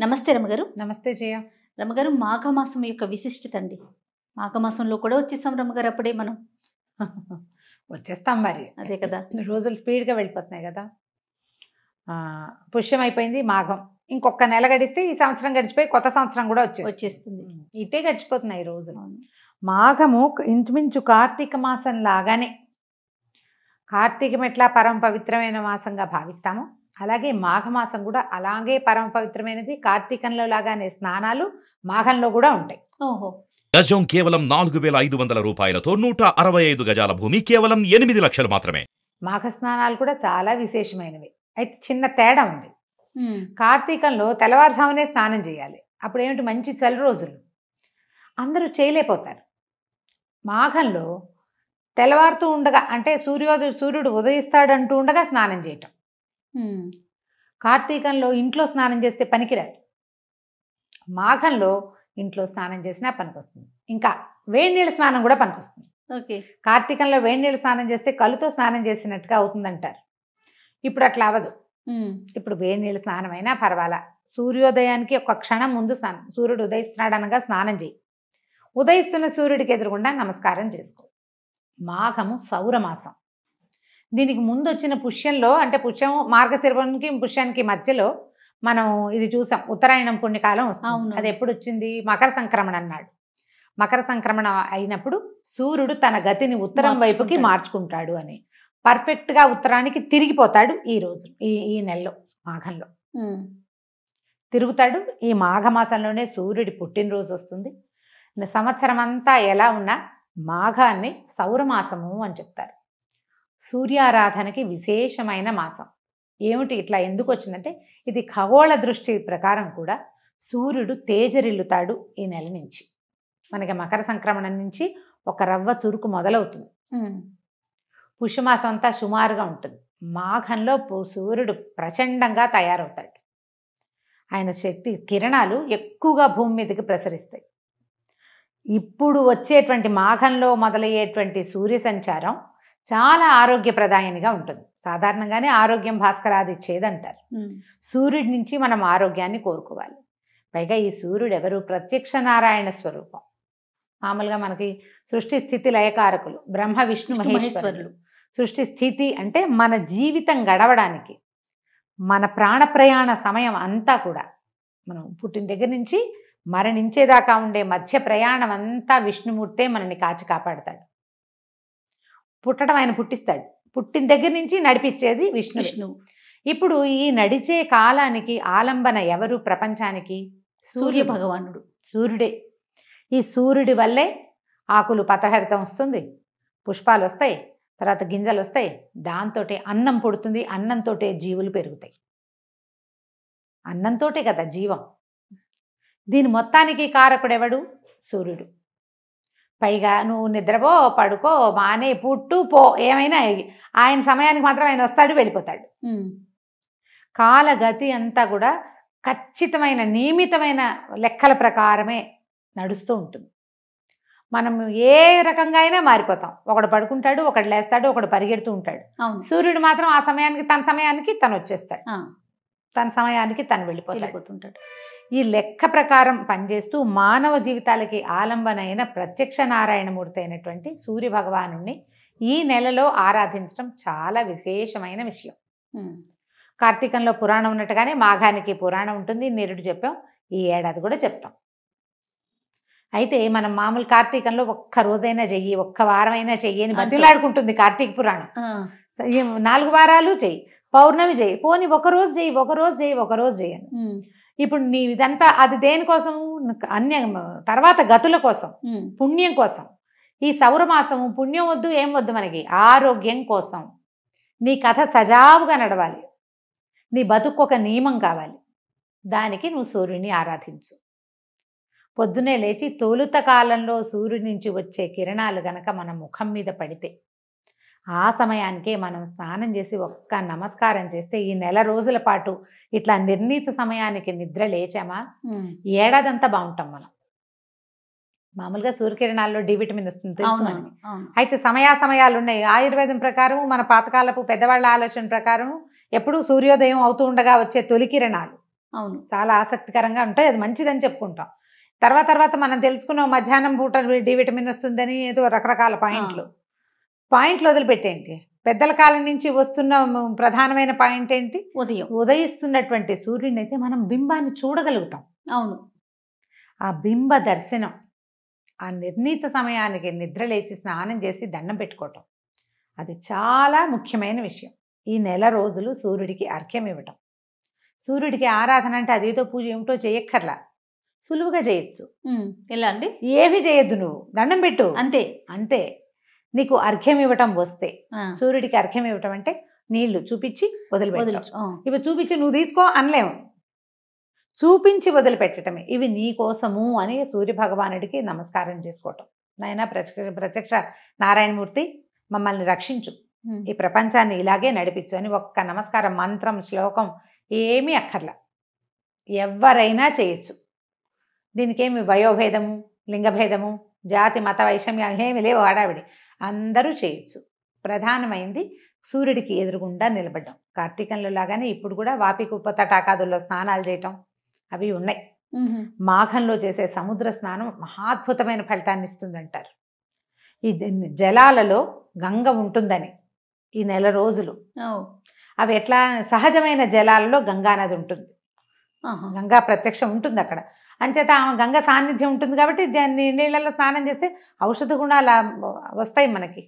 నమస్తే రమగారు. నమస్తే జయ. రమగారు, మాఘమాసం యొక్క విశిష్టత అండి. మాఘమాసంలో కూడా వచ్చేసాం రమగారు, అప్పుడే మనం. వచ్చేస్తాం మరి. అదే కదా. రోజులు స్పీడ్గా వెళ్ళిపోతున్నాయి కదా. పుష్యం అయిపోయింది, మాఘం. ఇంకొక నెల గడిస్తే ఈ సంవత్సరం గడిచిపోయి కొత్త సంవత్సరం కూడా వచ్చేస్తుంది. ఇటే గడిచిపోతున్నాయి ఈ రోజులు. మాఘము ఇంచుమించు కార్తీక మాసం లాగానే. కార్తీకం ఎట్లా పరమ పవిత్రమైన మాసంగా భావిస్తామో అలాగే మాఘమాసం కూడా అలాగే పరమ పవిత్రమైనది. కార్తీకంలో లాగానే స్నానాలు మాఘంలో కూడా ఉంటాయి. ఓహో. గజం కేవలం 4,500 రూపాయలతో 165 గజాల భూమి కేవలం 8 లక్షలు మాత్రమే. మాఘ స్నానాలు కూడా చాలా విశేషమైనవి. అయితే చిన్న తేడా ఉంది. కార్తీకంలో తెల్లవారుజామునే స్నానం చేయాలి. అప్పుడు ఏమిటి, మంచి చలి రోజులు, అందరూ చేయలేకపోతారు. మాఘంలో తెల్లవారుతూ ఉండగా, అంటే సూర్యుడు ఉదయిస్తాడంటూ ఉండగా స్నానం చేయటం. కార్తీకంలో ఇంట్లో స్నానం చేస్తే పనికిరాదు, మాఘంలో ఇంట్లో స్నానం చేసినా పనికొస్తుంది. ఇంకా వేడి నీళ్ళ స్నానం కూడా పనికొస్తుంది. ఓకే. కార్తీకంలో వేడి నీళ్ళ స్నానం చేస్తే కళ్ళుతో స్నానం చేసినట్టుగా అవుతుందంటారు. ఇప్పుడు అట్లా అవ్వదు. ఇప్పుడు వేడి నీళ్ళ స్నానం అయినా పర్వాలా. సూర్యోదయానికి ఒక క్షణం ముందు స్నానం, సూర్యుడు ఉదయిస్తున్నాడు అనగా స్నానం చేయి. ఉదయిస్తున్న సూర్యుడికి ఎదురుగుండా నమస్కారం చేసుకో. మాఘము సౌరమాసం. దీనికి ముందు వచ్చిన పుష్యంలో, అంటే పుష్యం మార్గశిరానికి పుష్యానికి మధ్యలో మనం ఇది చూసాం, ఉత్తరాయణం పుణ్యకాలం వస్తుంది. అది ఎప్పుడు వచ్చింది, మకర సంక్రమణ అన్నాడు. మకర సంక్రమణ అయినప్పుడు సూర్యుడు తన గతిని ఉత్తరం వైపుకి మార్చుకుంటాడు అని, పర్ఫెక్ట్గా ఉత్తరానికి తిరిగిపోతాడు. ఈ రోజు ఈ నెలలో మాఘంలో తిరుగుతాడు. ఈ మాఘమాసంలోనే సూర్యుడి పుట్టినరోజు వస్తుంది. సంవత్సరం అంతా ఎలా ఉన్నా మాఘాన్ని సౌరమాసము అని చెప్తారు. సూర్యారాధనకి విశేషమైన మాసం. ఏమిటి ఇట్లా ఎందుకు వచ్చిందంటే, ఇది ఖగోళ దృష్టి ప్రకారం కూడా సూర్యుడు తేజరిల్లుతాడు ఈ నెల నుంచి. మనకి మకర సంక్రమణం నుంచి ఒక రవ్వ చురుకు మొదలవుతుంది. పుష్యమాసం అంతా సుమారుగా ఉంటుంది. మాఘంలో సూర్యుడు ప్రచండంగా తయారవుతాడు. ఆయన శక్తి కిరణాలు ఎక్కువగా భూమి మీదకి ప్రసరిస్తాయి. ఇప్పుడు వచ్చేటువంటి మాఘంలో మొదలయ్యేటువంటి సూర్య సంచారం చాలా ఆరోగ్యప్రదాయనిగా ఉంటుంది. సాధారణంగానే ఆరోగ్యం భాస్కరాది ఇచ్చేదంటారు. సూర్యుడి నుంచి మనం ఆరోగ్యాన్ని కోరుకోవాలి. పైగా ఈ సూర్యుడు ఎవరు, ప్రత్యక్ష నారాయణ స్వరూపం. మామూలుగా మనకి సృష్టి స్థితి లయకారకులు బ్రహ్మ విష్ణు మహేశ్వరులు. సృష్టి స్థితి అంటే మన జీవితం గడవడానికి, మన ప్రాణ ప్రయాణ సమయం అంతా కూడా, మనం పుట్టిన దగ్గర నుంచి మరణించేదాకా ఉండే మధ్య ప్రయాణం అంతా విష్ణుమూర్తే మనల్ని కాచి కాపాడతాడు. పుట్టడం ఆయన పుట్టిస్తాడు, పుట్టిన దగ్గర నుంచి నడిపించేది విష్ణువు. ఇప్పుడు ఈ నడిచే కాలానికి ఆలంబన ఎవరు ప్రపంచానికి? సూర్య భగవానుడు, సూర్యుడే. ఈ సూర్యుడి వల్లే ఆకులు పత్రహరితం వస్తుంది, పుష్పాలు వస్తాయి, తర్వాత గింజలు వస్తాయి, దాంతో అన్నం పుడుతుంది, అన్నంతో జీవులు పెరుగుతాయి. అన్నంతో కదా జీవం. దీని మొత్తానికి కారకుడెవడు? సూర్యుడు. పైగా నువ్వు నిద్రపో, పడుకో, మానే, పుట్టు, పో, ఏమైనా ఆయన సమయానికి మాత్రం ఆయన వస్తాడు, వెళ్ళిపోతాడు. కాలగతి అంతా కూడా ఖచ్చితమైన నియమితమైన లెక్కల ప్రకారమే నడుస్తూ ఉంటుంది. మనం ఏ రకంగా అయినా మారిపోతాం. ఒకడు పడుకుంటాడు, ఒకడు లేస్తాడు, ఒకడు పరిగెడుతూ ఉంటాడు. సూర్యుడు మాత్రం ఆ సమయానికి తన సమయానికి తను వచ్చేస్తాడు, తన సమయానికి తను వెళ్ళిపోతుంటాడు. ఈ లెక్క ప్రకారం పనిచేస్తూ మానవ జీవితాలకి ఆలంబనైన ప్రత్యక్ష నారాయణమూర్తి అయినటువంటి సూర్య భగవాను ఈ నెలలో ఆరాధించడం చాలా విశేషమైన విషయం. కార్తీకంలో పురాణం ఉన్నట్టుగానే మాఘానికి పురాణం ఉంటుంది, నిరుడు చెప్పాం, ఈ ఏడాది కూడా చెప్తాం. అయితే మనం మామూలు కార్తీకంలో ఒక్క రోజైనా చెయ్యి, ఒక్క వారమైనా చెయ్యి అని బతిలాడుకుంటుంది కార్తీక పురాణం. 4 వారాలు చెయ్యి, పౌర్ణమి చెయ్యి, పోనీ ఒకరోజు చెయ్యి, ఒకరోజు చెయ్యి, ఒకరోజు చెయ్యను. ఇప్పుడు నీ ఇదంతా అది దేనికోసం? తర్వాత గతుల కోసం, పుణ్యం కోసం. ఈ సౌరమాసము పుణ్యం వద్దు, ఏం వద్దు, మనకి ఆరోగ్యం కోసం. నీ కథ సజావుగా నడవాలి, నీ బతుకు ఒక నియమం కావాలి. దానికి నువ్వు సూర్యుడిని ఆరాధించు. పొద్దునే లేచి తొలుత కాలంలో సూర్యుడి నుంచి వచ్చే కిరణాలు గనక మన ముఖం మీద పడితే, ఆ సమయానికే మనం స్నానం చేసి ఒక్క నమస్కారం చేస్తే, ఈ నెల రోజుల పాటు ఇట్లా నిర్ణీత సమయానికి నిద్ర లేచామా, ఏడాదంతా బాగుంటాం మనం. మామూలుగా సూర్యకిరణాల్లో డి విటమిన్ వస్తుంది తెలుసు మనకి. అయితే సమయాలు ఉన్నాయి. ఆయుర్వేదం ప్రకారం, మన పాతకాలపు పెద్దవాళ్ళ ఆలోచన ప్రకారం ఎప్పుడు సూర్యోదయం అవుతూ ఉండగా వచ్చే తొలి కిరణాలు అవును. చాలా ఆసక్తికరంగా ఉంటాయి, అది మంచిదని చెప్పుకుంటాం. తర్వాత మనం తెలుసుకున్నాం మధ్యాహ్నం పూట డి విటమిన్ వస్తుందని ఏదో రకరకాల పాయింట్లు వదిలిపెట్టేంటి, పెద్దల కాలం నుంచి వస్తున్న ప్రధానమైన పాయింట్ ఏంటి, ఉదయిస్తున్నటువంటి సూర్యుడిని అయితే మనం బింబాన్ని చూడగలుగుతాం. అవును. ఆ బింబ దర్శనం, ఆ నిర్ణీత సమయానికి నిద్ర లేచి స్నానం చేసి దండం పెట్టుకోవటం, అది చాలా ముఖ్యమైన విషయం. ఈ నెల రోజులు సూర్యుడికి అర్ఘ్యం ఇవ్వటం. సూర్యుడికి ఆరాధన అంటే అదేదో పూజ ఏమిటో చేయక్కర్లా, సులువుగా చేయొచ్చు. ఎలా అండి? ఏమి చేయొద్దు, నువ్వు దండం పెట్టు అంతే. నీకు అర్ఘ్యం ఇవ్వటం వస్తే, సూర్యుడికి అర్ఘ్యం ఇవ్వటం అంటే నీళ్లు చూపించి వదిలిపెట్టడం. ఇవి చూపించి నువ్వు తీసుకో అనలేము, చూపించి వదిలిపెట్టడమే. ఇవి నీ కోసము అని సూర్య భగవానుడికి నమస్కారం చేసుకోవటం. నాయన ప్రత్యక్ష నారాయణమూర్తి మమ్మల్ని రక్షించు, ఈ ప్రపంచాన్ని ఇలాగే నడిపించు అని ఒక్క నమస్కారం, మంత్రం శ్లోకం ఏమీ అక్కర్లా, ఎవరైనా చేయొచ్చు. దీనికేమి వయోభేదము, లింగభేదము, జాతి మత వైషమ్యం ఏమి లేవు, హడావిడి, అందరూ చేయొచ్చు. ప్రధానమైంది సూర్యుడికి ఎదురుగుండా నిలబడ్డం. కార్తీకంలో లాగానే ఇప్పుడు కూడా వాపి కుప్ప తటాకాదుల్లో స్నానాలు చేయటం అవి ఉన్నాయి. మాఘంలో చేసే సముద్ర స్నానం మహాద్భుతమైన ఫలితాన్ని ఇస్తుందంటారు. ఈ జలాలలో గంగ ఉంటుందని ఈ నెల రోజులు, అవి ఎట్లా, సహజమైన జలాలలో గంగానది ఉంటుంది, గంగా ప్రత్యక్షం ఉంటుంది అక్కడ. అంచేత ఆమె గంగ సాన్నిధ్యం ఉంటుంది కాబట్టి నీళ్ళలో స్నానం చేస్తే ఔషధ గుణాలు వస్తాయి, మనకి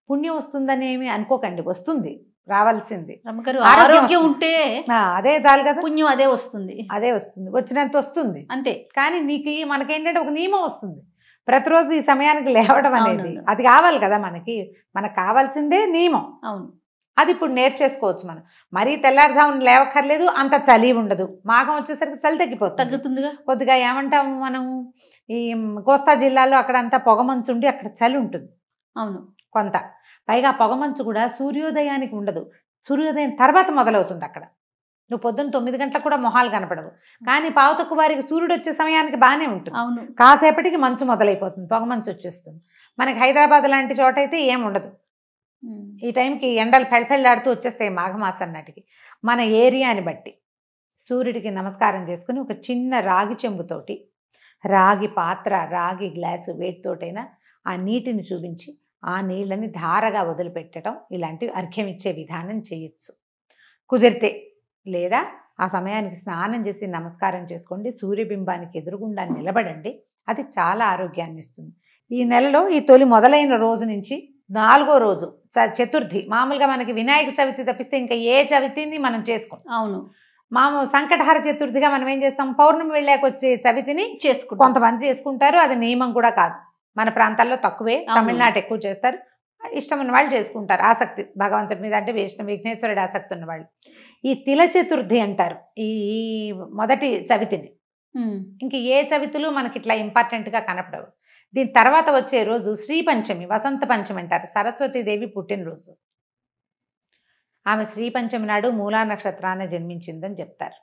పుణ్యం వస్తుందని ఏమి అనుకోకండి, వస్తుంది, రావాల్సింది. ఆరోగ్యం ఉంటే అదే చాలు కదా, పుణ్యం అదే వస్తుంది, వచ్చినంత వస్తుంది అంతే. కానీ మనకేంటంటే ఒక నియమం వస్తుంది, ప్రతిరోజు ఈ సమయానికి లేవడం అనేది, అది కావాలి కదా మనకు కావాల్సిందే నియమం. అవును, అది ఇప్పుడు నేర్చేసుకోవచ్చు మనం. మరీ తెల్లారుజామున లేవక్కర్లేదు, అంత చలి ఉండదు. మాఘం వచ్చేసరికి చలి తగ్గుతుందిగా కొద్దిగా. ఏమంటాము మనం, ఈ కోస్తా జిల్లాలో అక్కడ అంతా పొగమంచు ఉండి అక్కడ చలి ఉంటుంది. అవును, కొంత. పైగా పొగమంచు కూడా సూర్యోదయానికి ఉండదు, సూర్యోదయం తర్వాత మొదలవుతుంది అక్కడ. నువ్వు పొద్దున్న 9 గంటలకు కూడా మొహాలు కనపడవు, కానీ పావుతక్కు వారికి సూర్యుడు వచ్చే సమయానికి బాగానే ఉంటుంది. అవును, కాసేపటికి మంచు మొదలైపోతుంది, పొగమంచు వచ్చేస్తుంది. మనకి హైదరాబాద్ లాంటి చోట అయితే ఏముండదు, ఈ టైంకి ఎండలు పెళ్ళపెళ్ళాడుతూ వచ్చేస్తాయి మాఘమాసం నాటికి. మన ఏరియాని బట్టి సూర్యుడికి నమస్కారం చేసుకుని ఒక చిన్న రాగి చెంబుతోటి, రాగి పాత్ర, రాగి గ్లాసు వేటితోటైనా ఆ నీటిని చూపించి ఆ నీళ్ళని ధారగా వదిలిపెట్టడం, ఇలాంటివి అర్ఘ్యం ఇచ్చే విధానం చేయొచ్చు కుదిరితే. లేదా ఆ సమయానికి స్నానం చేసి నమస్కారం చేసుకోండి, సూర్యబింబానికి ఎదురుగుండా నిలబడండి, అది చాలా ఆరోగ్యాన్ని ఇస్తుంది. ఈ నెలలో ఈ తొలి మొదలైన రోజు నుంచి 4వ రోజు చతుర్థి, మామూలుగా మనకి వినాయక చవితి తప్పిస్తే ఇంకా ఏ చవితిని మనం చేసుకోం. అవును, సంకటహార చతుర్థిగా మనం ఏం చేస్తాం, పౌర్ణమి వెళ్ళాక వచ్చే చవితిని చేసుకుంటాం. కొంతమంది చేసుకుంటారు, అది నియమం కూడా కాదు, మన ప్రాంతాల్లో తక్కువే, తమిళనాడు ఎక్కువ చేస్తారు. ఇష్టం ఉన్న వాళ్ళు చేసుకుంటారు, ఆసక్తి భగవంతుడి మీద, అంటే విఘ్నేశ్వరుడు ఆసక్తి ఉన్నవాళ్ళు. ఈ తిల చతుర్థి అంటారు ఈ మొదటి చవితిని. ఇంక ఏ చవితులు మనకి ఇట్లా ఇంపార్టెంట్గా కనపడవు. దీని తర్వాత వచ్చే రోజు శ్రీ పంచమి, వసంత పంచమి అంటారు, సరస్వతీదేవి పుట్టినరోజు. ఆమె శ్రీ పంచమి నాడు మూలా నక్షత్రాన్ని జన్మించిందని చెప్తారు.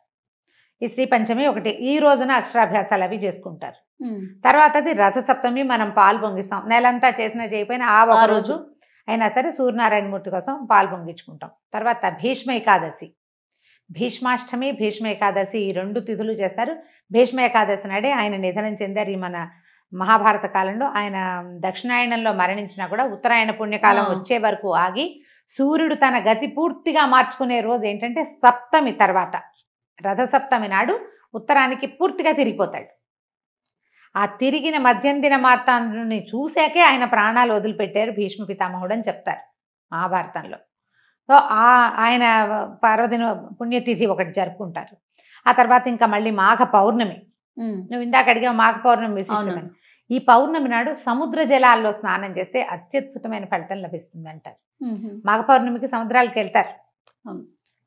ఈ శ్రీ పంచమి ఒకటి, ఈ రోజున అక్షరాభ్యాసాలు అవి చేసుకుంటారు. తర్వాతది రథసప్తమి, మనం పాలు పొంగిస్తాం. నెలంతా చేసినా చేయకపోయినా ఆ ఒక రోజు అయినా సరే సూర్యనారాయణమూర్తి కోసం పాలు పొంగించుకుంటాం. తర్వాత భీష్మ ఏకాదశి, భీష్మాష్టమి, భీష్మ ఏకాదశి, ఈ 2 తిథులు చేస్తారు. భీష్మ ఏకాదశి నాడే ఆయన నిధనం చెందారు. ఈ మన మహాభారత కాలంలో ఆయన దక్షిణాయనంలో మరణించినా కూడా ఉత్తరాయణ పుణ్యకాలం వచ్చే వరకు ఆగి సూర్యుడు తన గతి పూర్తిగా మార్చుకునే రోజు ఏంటంటే సప్తమి తర్వాత, రథసప్తమి నాడు ఉత్తరానికి పూర్తిగా తిరిగిపోతాడు. ఆ తిరిగిన మధ్యం దిన మార్తాన్ని చూశాకే ఆయన ప్రాణాలు వదిలిపెట్టారు భీష్మ పితామహుడు అని చెప్తారు మహాభారతంలో. సో ఆయన పర్వదిన పుణ్యతిథి ఒకటి జరుపుకుంటారు. ఆ తర్వాత ఇంకా మళ్ళీ మాఘ పౌర్ణమి, నువ్వు ఇందాక అడిగా మాఘ పౌర్ణమి విశిష్టమని. ఈ పౌర్ణమి నాడు సముద్ర జలాల్లో స్నానం చేస్తే అత్యద్భుతమైన ఫలితం లభిస్తుంది అంటారు. మాఘ పౌర్ణమికి సముద్రాలకు వెళ్తారు,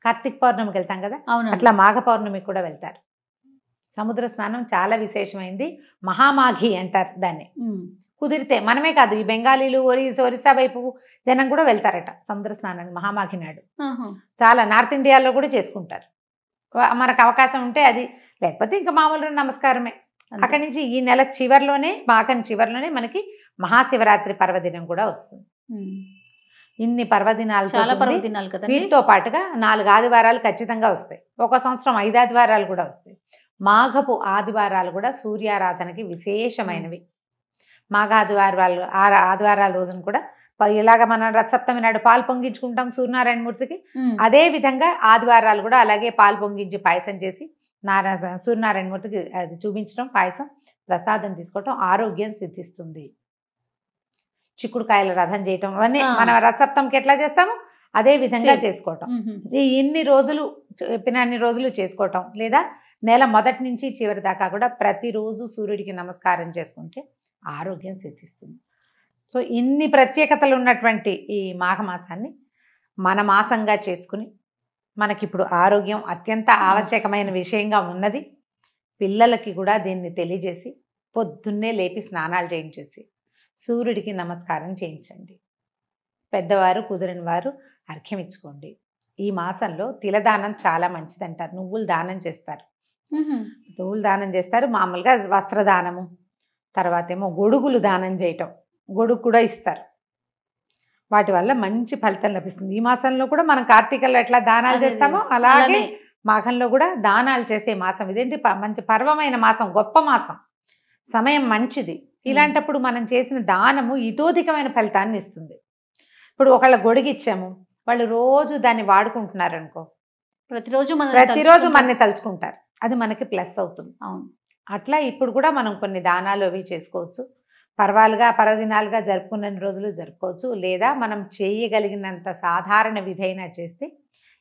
కార్తీక పౌర్ణమికి వెళ్తాం కదా, అట్లా మాఘ పౌర్ణమికి కూడా వెళ్తారు. సముద్ర స్నానం చాలా విశేషమైంది, మహామాఘి అంటారు దాన్ని. కుదిరితే మనమే కాదు, ఈ బెంగాలీలు, ఒరిస్సా వైపు జనం కూడా వెళ్తారట సముద్ర స్నానానికి మహామాఘి నాడు. చాలా నార్త్ ఇండియాలో కూడా చేసుకుంటారు. మనకు అవకాశం ఉంటే అది, లేకపోతే ఇంకా మామూలు నమస్కారమే. అక్కడి నుంచి ఈ నెల చివరిలోనే, మాఘం చివరిలోనే మనకి మహాశివరాత్రి పర్వదినం కూడా వస్తుంది. ఇన్ని పర్వదినాలు చాలా పర్వదినాలు కదండి. వీటితో పాటుగా 4 ఆదివారాలు ఖచ్చితంగా వస్తాయి. ఒక సంవత్సరం 5 ఆదివారాలు కూడా వస్తాయి. మాఘపు ఆదివారాలు కూడా సూర్యారాధనకి విశేషమైనవి. మాఘ ఆదివారాలు ఆదివారాల రోజున కూడా ఇలాగ మనం రథసప్తమి నాడు పాలు పొంగించుకుంటాం సూర్యనారాయణ మూర్తికి. అదే విధంగా ఆదివారాలు కూడా అలాగే పాలు పొంగించి పాయసం చేసి సూర్యనారాయణ మూర్తికి అది చూపించడం, పాయసం ప్రసాదం తీసుకోవటం ఆరోగ్యం సిద్ధిస్తుంది. చిక్కుడుకాయల రథం చేయటం అవన్నీ మనం రథసప్తమికి ఎట్లా చేస్తామో అదే విధంగా చేసుకోవటం. ఇన్ని రోజులు చెప్పిన అన్ని రోజులు చేసుకోవటం, లేదా నెల మొదటి నుంచి చివరి దాకా కూడా ప్రతిరోజు సూర్యుడికి నమస్కారం చేసుకుంటే ఆరోగ్యం సిద్ధిస్తుంది. సో ఇన్ని ప్రత్యేకతలు ఉన్నటువంటి ఈ మాఘమాసాన్ని మన మాసంగా చేసుకుని మనకిప్పుడు ఆరోగ్యం అత్యంత ఆవశ్యకమైన విషయంగా ఉన్నది. పిల్లలకి కూడా దీన్ని తెలియజేసి పొద్దున్నే లేపి స్నానాలు చేయించేసి సూర్యుడికి నమస్కారం చేయించండి. పెద్దవారు కుదిరిన వారు అర్ఘ్యం ఇచ్చుకోండి. ఈ మాసంలో తిలదానం చాలా మంచిదంటారు. నువ్వులు దానం చేస్తారు, నువ్వులు దానం చేస్తారు. మామూలుగా వస్త్రదానము, తర్వాత ఏమో గొడుగులు దానం చేయటం, గొడుగు కూడా ఇస్తారు. వాటి వల్ల మంచి ఫలితం లభిస్తుంది. ఈ మాసంలో కూడా మనం కార్తీకల్లో ఎట్లా దానాలు చేస్తామో అలాగే మాఘంలో కూడా దానాలు చేసే మాసం. ఇదేంటి మంచి పర్వమైన మాసం, గొప్ప మాసం, సమయం మంచిది. ఇలాంటప్పుడు మనం చేసిన దానము ఇతోధికమైన ఫలితాన్ని ఇస్తుంది. ఇప్పుడు ఒకళ్ళ గొడుగు ఇచ్చాము, వాళ్ళు రోజు దాన్ని వాడుకుంటున్నారు అనుకో, ప్రతిరోజు మనని తలుచుకుంటారు, అది మనకి ప్లస్ అవుతుంది. అవును. అట్లా ఇప్పుడు కూడా మనం కొన్ని దానాలు అవి చేసుకోవచ్చు. పర్వదినాలుగా జరుపుకున్న రోజులు జరుపుకోవచ్చు, లేదా మనం చేయగలిగినంత సాధారణ విధైనా చేస్తే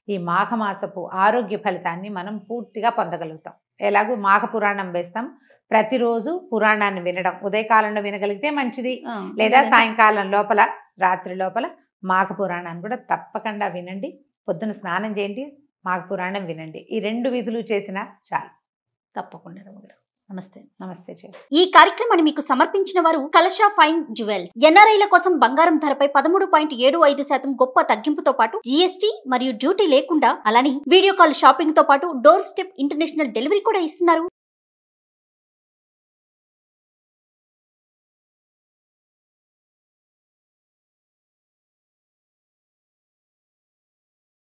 ఈ మాఘమాసపు ఆరోగ్య ఫలితాన్ని మనం పూర్తిగా పొందగలుగుతాం. ఎలాగో మాఘ పురాణం వేస్తాం, ప్రతిరోజు పురాణాన్ని వినడం, ఉదయకాలంలో వినగలిగితే మంచిది, లేదా సాయంకాలం లోపల రాత్రి లోపల మాఘ పురాణాన్ని కూడా తప్పకుండా వినండి. పొద్దున స్నానం చేయండి, మాఘ పురాణం వినండి. ఈ 2 విధులు చేసినా చాలు. తప్పకుండా రమగారు. నమస్తే. నమస్తే. ఈ కార్యక్రమాన్ని మీకు సమర్పించిన వారు కలశా ఫైన్ జ్యువెల్స్. ఎన్ఆర్ఐల కోసం బంగారం ధరపై 13.75% గొప్ప తగ్గింపుతో పాటు జీఎస్టీ మరియు డ్యూటీ లేకుండా, అలానే వీడియో కాల్ షాపింగ్ తో పాటు డోర్ స్టెప్ ఇంటర్నేషనల్ డెలివరీ కూడా ఇస్తున్నారు.